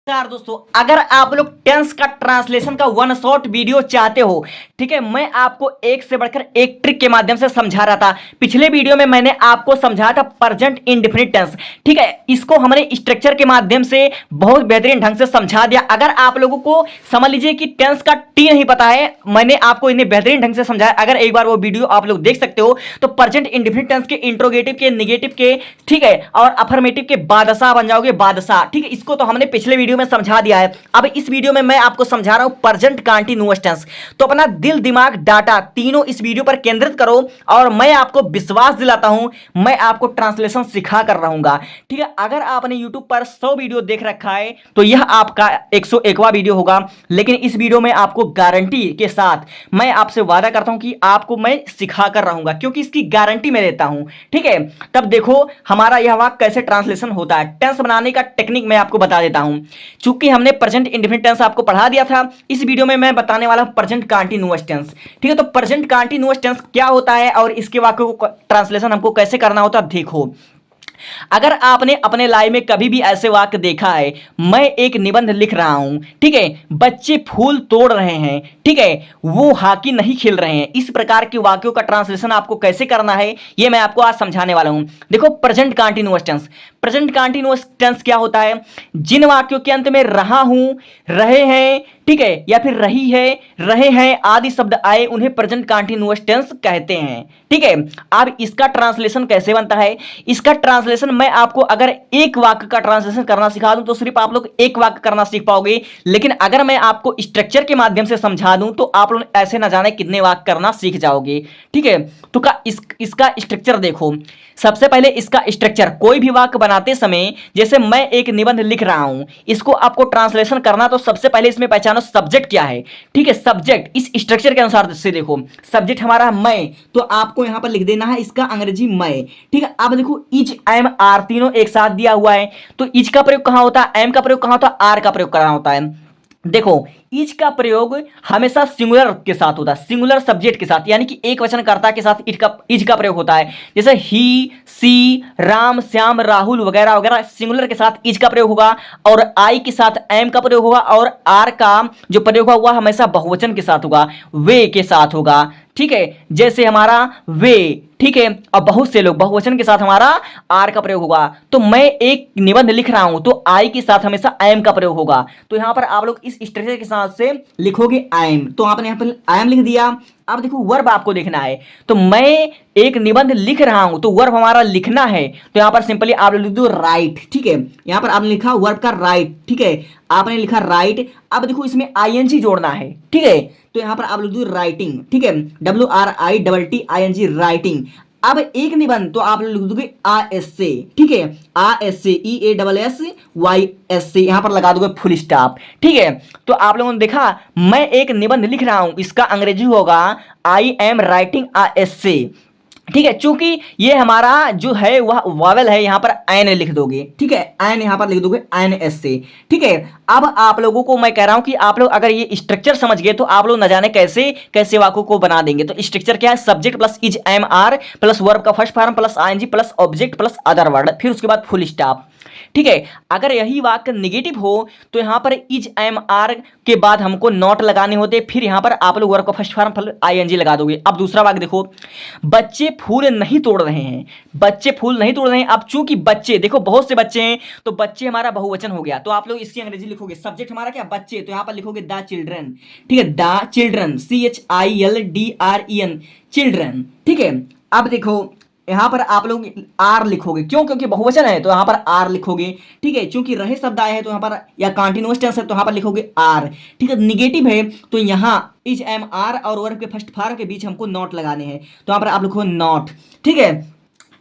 नमस्कार दोस्तों, अगर आप लोग टेंस का ट्रांसलेशन का वन शॉट वीडियो चाहते हो, ठीक है, मैं आपको एक से बढ़कर एक ट्रिक के माध्यम से समझा रहा था। पिछले वीडियो में मैंने आपको समझाया था प्रेजेंट इंडेफिनिट टेंस, ठीक है। इसको हमने स्ट्रक्चर के माध्यम से बहुत बेहतरीन ढंग से समझा दिया। अगर आप लोगों को समझ लीजिए कि टेंस का टी नहीं पता है, मैंने आपको इन्हें बेहतरीन ढंग से समझाया। अगर एक बार वो वीडियो आप लोग देख सकते हो तो प्रेजेंट इंडेफिनिट टेंस के इंट्रोगेटिव के, नेगेटिव के, ठीक है, और अफर्मेटिव के बादशाह बन जाओगे, बादशाह, ठीक है। इसको तो हमने पिछले वीडियो में समझा दिया है। अब इस वीडियो में मैं आपको समझा रहा हूं प्रेजेंट कंटीन्यूअस टेंस। तो अपना दिल, दिमाग, डाटा तीनों इस वीडियो पर केंद्रित करो और मैं आपको विश्वास दिलाता हूं, मैं आपको ट्रांसलेशन सिखा कर रहूंगा, ठीक है। अगर आपने यूट्यूब पर 100 वीडियो देख रखा है तो यह आपका 101वां वीडियो होगा, लेकिन इस वीडियो में आपको गारंटी के साथ मैं आपसे वादा करता हूं कि आपको मैं सिखा कर रहूंगा, क्योंकि इसकी गारंटी मैं देता हूं, ठीक है। तब देखो हमारा यह वाक्य कैसे ट्रांसलेशन होता है। टेंस बनाने का टेक्निक मैं आपको बता देता हूं। चूंकि हमने प्रेजेंट इंडेफिनिट टेंस आपको पढ़ा दिया था, इस वीडियो में मैं बताने वाला हूं प्रेजेंट कंटीन्यूअस टेंस, ठीक है। तो प्रेजेंट कंटीन्यूअस टेंस क्या होता है और इसके वाक्यों को ट्रांसलेशन हमको कैसे करना होता है, देखो। अगर आपने अपने लाइफ में कभी भी ऐसे वाक्य देखा है, मैं एक निबंध लिख रहा हूं, ठीक है, बच्चे फूल तोड़ रहे हैं, ठीक है, वो हॉकी नहीं खेल रहे हैं, इस प्रकार के वाक्यों का ट्रांसलेशन आपको कैसे करना है ये मैं आपको आज समझाने वाला हूं। देखो present continuous tense, present continuous tense क्या होता है? जिन वाक्यों के अंत में रहा हूं, रहे हैं, ठीक है, या फिर रही है, रहे हैं आदि शब्द आए उन्हें प्रेजेंट कंटीन्यूअस टेंस कहते हैं, ठीक है। अब इसका ट्रांसलेशन कैसे बनता है? इसका ट्रांसलेशन मैं आपको अगर एक वाक्य का ट्रांसलेशन करना सिखा दूं तो सिर्फ आप लोग एक वाक्य करना सीख पाओगे, लेकिन अगर मैं आपको स्ट्रक्चर के माध्यम से समझा दूं तो आप लोग ऐसे ना जाने कितने वाक्य करना सीख जाओगे, ठीक है। तो इसका स्ट्रक्चर देखो। सबसे पहले इसका स्ट्रक्चर, कोई भी वाक्य बनाते समय, जैसे मैं एक निबंध लिख रहा हूं, इसको आपको ट्रांसलेशन करना तो सबसे पहले इसमें पहचानो सब्जेक्ट क्या है, ठीक है। सब्जेक्ट इस स्ट्रक्चर के अनुसार से देखो, सब्जेक्ट हमारा मैं, तो आपको यहां पर लिख देना है इसका अंग्रेजी मैं, ठीक है। अब देखो इज, एम, आर तीनों एक साथ दिया हुआ है, तो इज का प्रयोग कहां होता है, एम का प्रयोग कहां होता है, आर का प्रयोग कहां होता है। देखो इज का प्रयोग हमेशा सिंगुलर के साथ होता है, सिंगुलर सब्जेक्ट के साथ, यानी कि एक वचनकर्ता के साथ इज का प्रयोग होता है। जैसे ही, सी, राम, श्याम, राहुल वगैरह वगैरह सिंगुलर के साथ इज का प्रयोग होगा, और आई के साथ एम का प्रयोग होगा, और आर का जो प्रयोग होगा वह हमेशा बहुवचन के साथ होगा, वे के साथ होगा, ठीक है। जैसे हमारा वे, ठीक है, और बहुत से लोग, बहुवचन के साथ हमारा आर का प्रयोग होगा। तो मैं एक निबंध लिख रहा हूं तो आई के साथ हमेशा एम का प्रयोग होगा। तो यहां पर आप लोग इस स्ट्रक्चर के साथ से लिखोगे एम, तो आपने यहां पर एम लिख दिया। अब देखो वर्ब आपको देखना है, तो मैं एक निबंध लिख रहा हूं तो वर्ब हमारा लिखना है, तो यहां पर सिंपली आप लिख दो राइट, ठीक है। यहां पर आपने लिखा वर्ब का राइट, ठीक है, आपने लिखा राइट। अब देखो इसमें आईएनजी जोड़ना है, ठीक है, तो यहां पर आप लिख दो राइटिंग, ठीक है, WRITTING राइटिंग। अब एक निबंध तो आप लिख दोगे ASC, ठीक है, ASC, EASSYSC, यहां पर लगा दोगे फुल स्टॉप, ठीक है। तो आप लोगों ने देखा मैं एक निबंध लिख रहा हूं, इसका अंग्रेजी होगा आई एम राइटिंग ASC, ठीक है। चूंकि ये हमारा जो है वह वावेल है, यहां पर एन लिख दोगे, ठीक है, एन यहां पर लिख दोगे NSC, ठीक है। अब आप लोगों को मैं कह रहा हूं कि आप लोग अगर ये स्ट्रक्चर समझ गए तो आप लोग न जाने कैसे कैसे वाक्यों को बना देंगे। तो स्ट्रक्चर क्या है? Subject plus is, am, are plus verb का first form plus ING plus object plus other word, फिर उसके बाद फुल स्टॉप, ठीक है। अगर यही वाक्य नेगेटिव हो तो यहां पर इज, एम, आर के बाद हमको नॉट लगाने होते, फिर यहां पर आप लोग वर्ब का फर्स्ट फॉर्म आईएनजी लगा दोगे। अब दूसरा वाक्य देखो, बच्चे फूल नहीं तोड़ रहे हैं, बच्चे फूल नहीं तोड़ रहे हैं। अब चूंकि बच्चे, देखो बहुत से बच्चे हैं तो बच्चे हमारा बहुवचन हो गया, तो आप लोग इसकी अंग्रेजी लिखोगे, सब्जेक्ट हमारा क्या, बच्चे, तो यहां पर लिखोगे द चिल्ड्रन, ठीक है, द चिल्ड्रन, CHILDREN, चिल्ड्रन, ठीक है। अब देखो यहां पर आप लोग आर लिखोगे, क्यों? क्योंकि बहुवचन है तो यहां पर आर लिखोगे, ठीक है। चूंकि रहे शब्द आए हैं तो यहां पर, या कंटीन्यूअस टेंस है तो यहां पर लिखोगे आर, ठीक है। निगेटिव है तो यहां इज, एम, आर और वर्ब के फर्स्ट फॉर्म के बीच हमको नॉट लगाने हैं, तो यहां पर आप लिखो नॉट, ठीक है।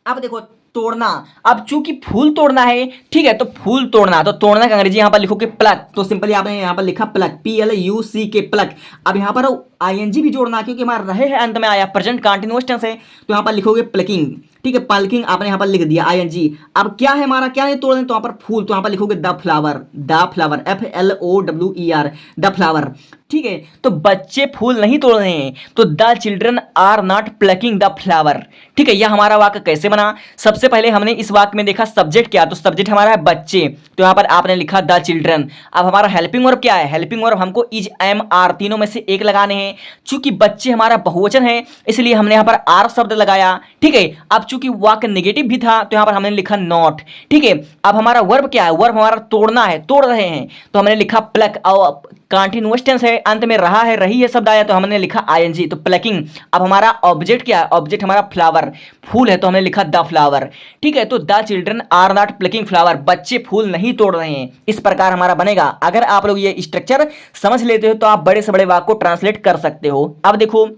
अब देखो तोड़ना, अब चूंकि फूल तोड़ना है, ठीक है, तो फूल तोड़ना, तो तोड़ना का अंग्रेजी यहां पर लिखोगे प्लक, तो सिंपली आपने यहां पर लिखा प्लक, PLUCK प्लक। अब यहां पर आईएनजी भी जोड़ना, क्योंकि हमारा रहे है अंत में आया, प्रेजेंट कंटीन्यूअस टेंस है तो यहां पर लिखोगे प्लकिंग, ठीक है, पल्किंग आपने यहां पर लिख दिया आईएनजी। अब क्या है हमारा, क्या है तोड़ने, तो यहां पर फूल, तो यहां पर लिखोगे the flower, the flower, FLOWER, the flower. ठीक है, तो बच्चे फूल नहीं तोड़ रहे हैं, तो the children are not plucking the flower. ठीक है, यह हमारा वाक्य कैसे बना? सबसे पहले हमने इस वाक्य में देखा सब्जेक्ट क्या, तो सब्जेक्ट हमारा है बच्चे, तो यहाँ पर आपने लिखा द चिल्ड्रन। अब हमारा हेल्पिंग वर्ब क्या है? हेल्पिंग वर्ब हमको इज, एम, आर तीनों में से एक लगाने हैं। चूंकि बच्चे हमारा बहुवचन है इसलिए हमने यहाँ पर आर शब्द लगाया। ठीक है, अब चूंकि वाक्य नेगेटिव भी था तो यहाँ पर हमने लिखा नॉट। ठीक है, अब हमारा वर्ब क्या है? वर्ब हमारा तोड़ना है, तोड़ रहे हैं, तो हमने लिखा प्लक। और कंटीन्यूअस टेंस है, अंत में रहा है, रही है शब्द आया तो हमने लिखा आईएनजी, तो प्लकिंग। अब हमारा ऑब्जेक्ट क्या है? ऑब्जेक्ट हमारा फ्लावर, फूल है, तो हमने लिखा द फ्लावर। ठीक है, तो the children are not plucking flower, बच्चे फूल नहीं तोड़ रहे हैं। इस प्रकार हमारा बनेगा। अगर आप लोग ये स्ट्रक्चर समझ लेते हो तो आप बड़े से बड़े वाक्य को ट्रांसलेट कर सकते हो। अब देखो,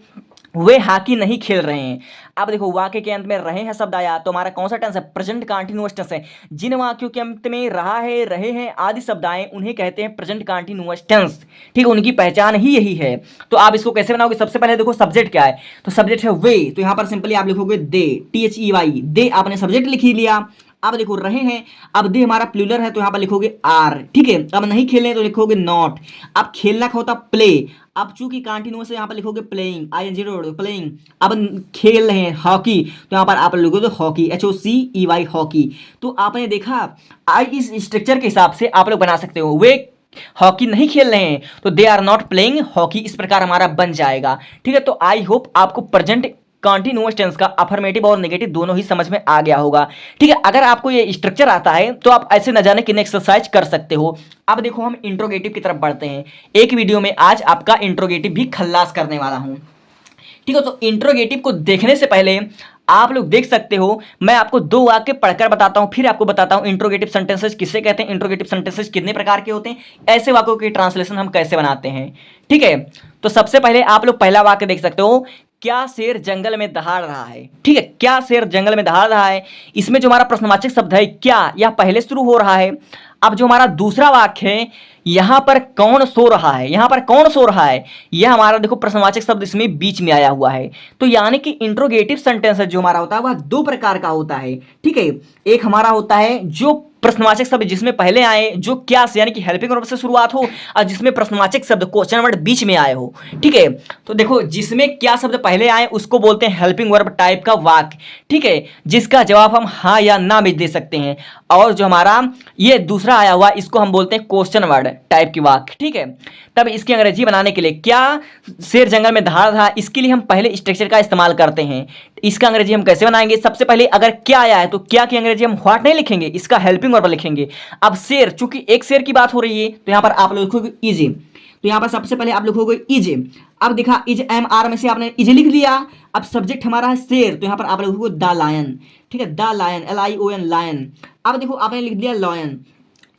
वे हॉकी नहीं खेल रहे हैं। अब देखो, वाक्य के अंत में रहे हैं शब्द आया तो हमारा कौन सा टेंस है? प्रेजेंट कंटीन्यूअस टेंस है। जिन वाक्यों के अंत में रहा है, रहे हैं आदि शब्द आए उन्हें कहते हैं प्रेजेंट कंटीन्यूअस टेंस। ठीक है, उनकी पहचान ही यही है। तो आप इसको कैसे बनाओगे? सबसे पहले देखो सब्जेक्ट क्या है, तो सब्जेक्ट है वे, तो यहां पर सिंपली आप लिखोगे दे, THEY, दे आपने सब्जेक्ट लिख ही लिया। अब देखो रहे हैं, अब दे हमारा प्लूरल है तो यहां पर लिखोगे आर। ठीक है, अब नहीं खेलने तो लिखोगे नॉट। अब खेलना का होता प्ले, अब चूंकि कंटिन्यूअस है यहाँ पर लिखोगे प्लेइंग, ING प्लेइंग। अब खेल रहे हैं हॉकी तो यहाँ पर आप लिखोगे हॉकी, HOCEY हॉकी। तो आपने देखा, इस स्ट्रक्चर के हिसाब से आप लोग बना सकते हो। वे हॉकी नहीं खेल रहे हैं तो they are not playing hockey, इस प्रकार हमारा बन जाएगा। ठीक है, तो आई होप आपको प्रेजेंट कंटीन्यूअस टेंस का अफर्मेटिव और नेगेटिव दोनों ही समझ में आ गया होगा। ठीक है, अगर आपको ये स्ट्रक्चर आता है तो आप ऐसे न जाने कितने एक्सरसाइज कर सकते हो। अब देखो हम इंट्रोगेटिव की तरफ बढ़ते हैं। एक वीडियो में आज आपका इंट्रोगेटिव भी खल्लास करने वाला हूं। ठीक है, तो इंट्रोगेटिव को देखने से पहले आप लोग देख सकते हो, मैं आपको दो वाक्य पढ़कर बताता हूं, फिर आपको बताता हूं इंट्रोगेटिव सेंटेंसेस किसे कहते हैं, इंट्रोगेटिव सेंटेंसेस कितने प्रकार के होते हैं, ऐसे वाक्यों की ट्रांसलेशन हम कैसे बनाते हैं। ठीक है, तो सबसे पहले आप लोग पहला वाक्य देख सकते हो, क्या शेर जंगल में दहाड़ रहा है। ठीक है, क्या शेर जंगल में दहाड़ रहा है, इसमें जो हमारा प्रश्नवाचक शब्द है क्या, यह पहले शुरू हो रहा है। अब जो हमारा दूसरा वाक्य है, यहां पर कौन सो रहा है, यहां पर कौन सो रहा है, यह हमारा देखो प्रश्नवाचक शब्द इसमें बीच में आया हुआ है। तो यानी कि इंट्रोगेटिव सेंटेंस जो हमारा होता है वह दो प्रकार का होता है। ठीक है, एक हमारा होता है जो प्रश्नवाचक शब्द जिसमें पहले आए, जो क्या से यानी कि हेल्पिंग वर्ब से शुरुआत हो, और जिसमें प्रश्नवाचक शब्द क्वेश्चन वर्ड बीच में आए हो। ठीक है, तो देखो जिसमें क्या शब्द पहले आए उसको बोलते हैं हेल्पिंग वर्ब टाइप का वाक्य। ठीक है, जिसका जवाब हम हाँ या ना में दे सकते हैं। और जो हमारा ये दूसरा आया हुआ इसको हम बोलते हैं क्वेश्चन वर्ड टाइप की वाक्य। ठीक है, तब इसकी अंग्रेजी बनाने के लिए, क्या शेर जंगल में दहाड़ रहा, इसके लिए हम पहले स्ट्रक्चर का इस्तेमाल करते हैं। इसका अंग्रेजी हम कैसे बनाएंगे? सबसे पहले अगर क्या आया है तो क्या की अंग्रेजी हम व्हाट नहीं लिखेंगे, इसका हेल्पिंग वर्ब लिखेंगे। अब शेर, चूंकि एक शेर की बात हो रही है तो यहां पर आप लोग लिखोगे इज, तो यहां पर सबसे पहले आप लिखोगे इज। अब देखा इज MR में से आपने इज लिख लिया। अब सब्जेक्ट हमारा है शेर तो यहां पर आप लिखोगे द लायन। ठीक है, द लायन, LION लायन। अब देखो आपने लिख दिया लॉयन।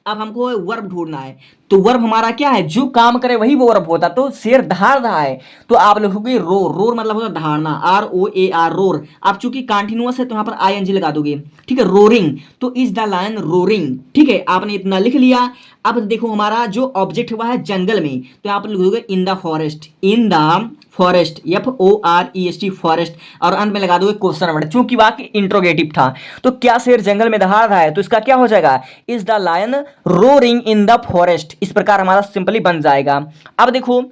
अब हमको वर्ब ढूंढना है, तो वर्ब हमारा क्या है, जो काम करे वही वो वर्ब होता। तो शेर दहाड़ रहा है तो आप लिखोगे रोर, रोर मतलब होता दहाड़ना, ROAR रोर। आप चूंकि कंटिन्यूअस है तो यहाँ पर ING लगा दोगे। ठीक है, रोरिंग, तो इज द लायन रोरिंग। ठीक है, आपने इतना लिख लिया। अब देखो हमारा जो ऑब्जेक्ट हुआ है जंगल में, तो यहाँ पर लिखोगे इन the forest, in the forest, FOREST forest, और अंत में लगा दोगे क्वेश्चन वर्ड, चूंकि वाक्य इंट्रोगेटिव था। तो क्या शेर जंगल में दहाड़ रहा है तो इसका क्या हो जाएगा, is the lion roaring in the forest. इस प्रकार हमारा सिंपली बन जाएगा। अब देखो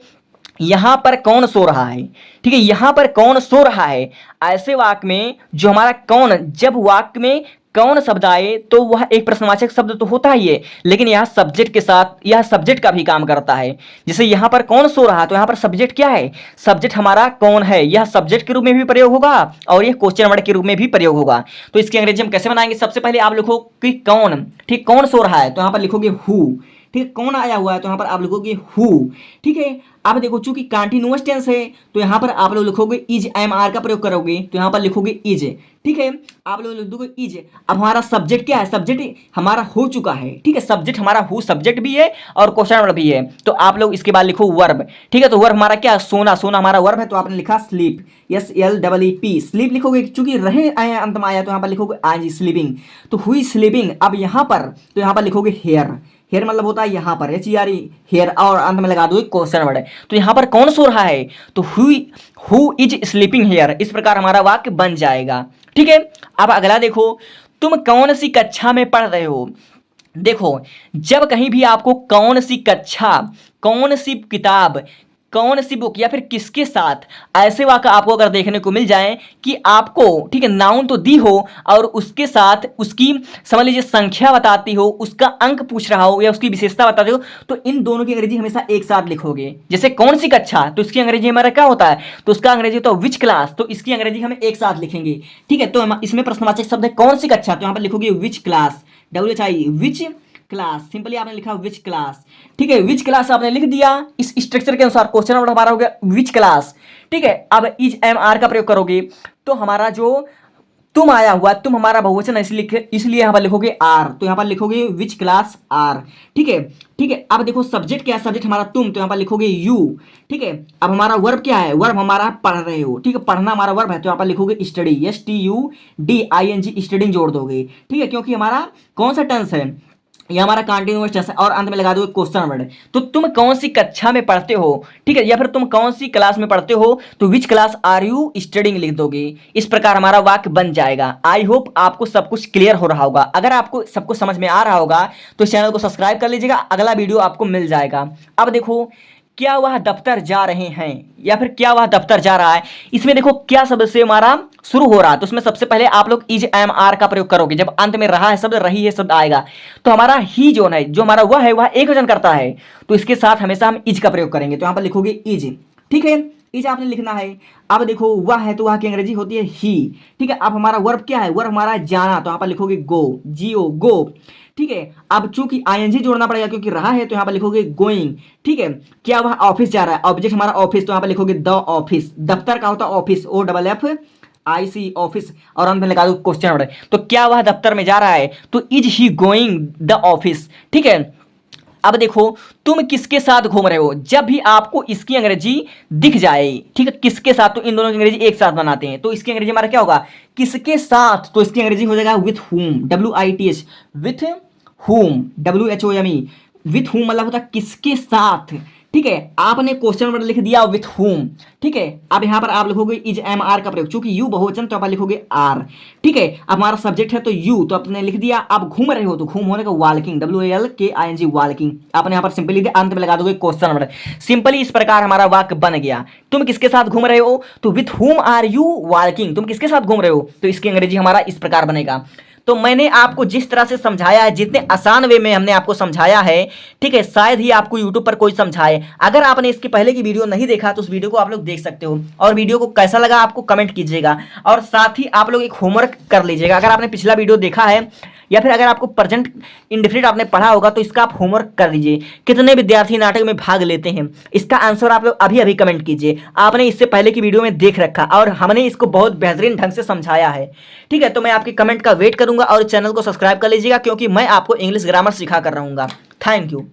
यहां पर कौन सो रहा है। ठीक है, यहां पर कौन सो रहा है, ऐसे वाक्य में जो हमारा कौन, जब वाक्य में कौन शब्द आए तो वह एक प्रश्नवाचक शब्द तो होता ही है, लेकिन यह सब्जेक्ट के साथ, यह सब्जेक्ट का भी काम करता है। जैसे यहां पर कौन सो रहा है तो यहां पर सब्जेक्ट क्या है, सब्जेक्ट हमारा कौन है, यह सब्जेक्ट के रूप में भी प्रयोग होगा और यह क्वेश्चन वर्ड के रूप में भी प्रयोग होगा। तो इसकी अंग्रेजी हम कैसे बनाएंगे? सबसे पहले आप लिखो कि कौन, ठीक, कौन सो रहा है तो यहां पर लिखोगे हु। ठीक है, कौन आया हुआ है तो यहां पर आप लिखोगे हु। ठीक है, अब देखो चूंकि कंटीन्यूअस टेंस है तो यहां पर आप लोग लिखोगे इज, MR का प्रयोग करोगे तो यहां पर लिखोगे इज। ठीक है, आप लोग लिख दोगे इज। अब हमारा सब्जेक्ट क्या है, सब्जेक्ट हमारा हो चुका है। ठीक है, सब्जेक्ट हमारा हु सब्जेक्ट भी है और क्वेश्चन वर्ब भी है। तो आप लोग इसके बाद लिखो वर्ब। ठीक है, तो वर्ब हमारा क्या है, सोना, सोना हमारा वर्ब है तो आपने लिखा स्लीप, SLEEP, स्लीप लिखोगे, चूंकि रहे आया अंत में आया तो यहां पर लिखोगे आज स्लीपिंग, तो हुई स्लीपिंग। अब यहां पर तो यहां पर लिखोगे हेयर, हेयर मतलब होता है यहाँ पर HERE हेयर, और अंत में लगा दो क्वेश्चन वर्ड। तो यहाँ पर कौन सो रहा है तो हु इज स्लीपिंग हेयर। इस प्रकार हमारा वाक्य बन जाएगा। ठीक है, अब अगला देखो, तुम कौन सी कक्षा में पढ़ रहे हो। देखो जब कहीं भी आपको कौन सी कक्षा, कौन सी किताब, कौन सी बुक या फिर किसके साथ, ऐसे वाक्य आपको अगर देखने को मिल जाए कि आपको, ठीक है, नाउन तो दी हो और उसके साथ उसकी समझ लीजिए संख्या बताती हो, उसका अंक पूछ रहा हो या उसकी विशेषता बताती हो, तो इन दोनों की अंग्रेजी हमेशा एक साथ लिखोगे। जैसे कौन सी कक्षा, तो इसकी अंग्रेजी हमारा क्या होता है, तो उसका अंग्रेजी तो विच क्लास, तो इसकी अंग्रेजी हम एक साथ लिखेंगे। ठीक है, तो इसमें प्रश्नवाचक शब्द है कौन सी कक्षा, तो यहाँ पर लिखोगे which class, WHI which class, simply आपने लिखा विच क्लास। ठीक है, विच क्लास आपने लिख दिया। इस स्ट्रक्चर के अनुसार क्वेश्चन नंबर हमारा हो गया विच क्लास। ठीक है, अब इज एम आर का प्रयोग करोगे तो हमारा जो तुम आया हुआ, तुम हमारा बहुवचन इसलिए यहाँ पर लिखोगे आर, तो यहाँ पर लिखोगे विच क्लास आर। ठीक है, ठीक है, अब देखो सब्जेक्ट क्या है, सब्जेक्ट हमारा तुम, तो यहाँ पर लिखोगे यू। ठीक है, अब हमारा वर्ब क्या है, वर्ब हमारा पढ़ रहे हो। ठीक है, पढ़ना हमारा वर्ब है, तो यहाँ पर लिखोगे स्टडी, STUDING, स्टडिंग जोड़ दोगे। ठीक है, क्योंकि हमारा कौन सा टेंस है, ये हमारा कंटिन्यूअस टेंस है, और अंत में लगा दोगे क्वेश्चन वर्ड। तो तुम कौन सी कक्षा में पढ़ते हो, ठीक है, या फिर तुम कौन सी क्लास में पढ़ते हो, तो which class are you studying लिख दोगे। इस प्रकार हमारा वाक्य बन जाएगा। आई होप आपको सब कुछ क्लियर हो रहा होगा। अगर आपको सब कुछ समझ में आ रहा होगा तो चैनल को सब्सक्राइब कर लीजिएगा, अगला वीडियो आपको मिल जाएगा। अब देखो, क्या वह दफ्तर जा रहे हैं या फिर क्या वह दफ्तर जा रहा है, इसमें देखो क्या शब्द से हमारा शुरू हो रहा है, तो उसमें सबसे पहले आप लोग इज एम आर का प्रयोग करोगे। जब अंत में रहा है शब्द, रही है शब्द आएगा, तो हमारा ही जो है, जो हमारा वह है, वह एक वचन करता है, तो इसके साथ हमेशा हम इज का प्रयोग करेंगे। तो यहां पर लिखोगे इज। ठीक है, इज आपने लिखना है। अब देखो वह है, तो वह की अंग्रेजी होती है ही। ठीक है, अब हमारा वर्ब क्या है, वर्ब हमारा जाना, तो यहां पर लिखोगे गो, GO गो। ठीक है, अब चूंकि ING जोड़ना पड़ेगा क्योंकि रहा है, तो यहां पर लिखोगे गोइंग। ठीक है, क्या वह ऑफिस जा रहा है, ऑब्जेक्ट हमारा ऑफिस, तो यहां पर लिखोगे द ऑफिस। दफ्तर का होता है ऑफिस, OFFIC ऑफिस, और अंत में लगा दो क्वेश्चन वर्ड। तो क्या वह दफ्तर में जा रहा है, तो is he going the office. ठीक है, अब देखो तुम किसके साथ घूम रहे हो, जब भी आपको इसकी अंग्रेजी दिख जाए, ठीक है, किसके साथ, तो इन दोनों की अंग्रेजी एक साथ बनाते हैं, तो इसकी अंग्रेजी हमारा क्या होगा, किसके साथ, तो इसकी अंग्रेजी हो जाएगा with whom, WITH, with whom, WHOME, with whom मतलब होता है किसके साथ। ठीक है, आपने क्वेश्चन वर्ड लिख दिया विथ हुम। ठीक है, अब यहां पर आप लिखोगे इज एम आर का प्रयोग, चूंकि यू बहुवचन तो आप लिखोगे आर। ठीक है, अब हमारा सब्जेक्ट है तो यू, तो आपने लिख दिया। आप घूम रहे हो, तो घूम होने का वॉकिंग, WALKING वॉकिंग, आपने यहां पर सिंपली लिख दिया, अंत में लगा दोगे क्वेश्चन वर्ड। सिंपली इस प्रकार हमारा वाक्य बन गया। तुम किसके साथ घूम रहे हो, तो with whom are you walking, तुम किसके साथ घूम रहे हो, तो इसकी अंग्रेजी हमारा इस प्रकार बनेगा। तो मैंने आपको जिस तरह से समझाया है, जितने आसान वे में हमने आपको समझाया है, ठीक है, शायद ही आपको YouTube पर कोई समझाए। अगर आपने इसके पहले की वीडियो नहीं देखा तो उस वीडियो को आप लोग देख सकते हो, और वीडियो को कैसा लगा आपको कमेंट कीजिएगा, और साथ ही आप लोग एक होमवर्क कर लीजिएगा। अगर आपने पिछला वीडियो देखा है या फिर अगर आपको प्रेजेंट इंडेफिनिट आपने पढ़ा होगा तो इसका आप होमवर्क कर लीजिए। कितने विद्यार्थी नाटक में भाग लेते हैं, इसका आंसर आप लोग अभी अभी कमेंट कीजिए। आपने इससे पहले की वीडियो में देख रखा और हमने इसको बहुत बेहतरीन ढंग से समझाया है। ठीक है, तो मैं आपके कमेंट का वेट करूंगा, और चैनल को सब्सक्राइब कर लीजिएगा क्योंकि मैं आपको इंग्लिश ग्रामर सिखा कर रहूंगा। Thank you.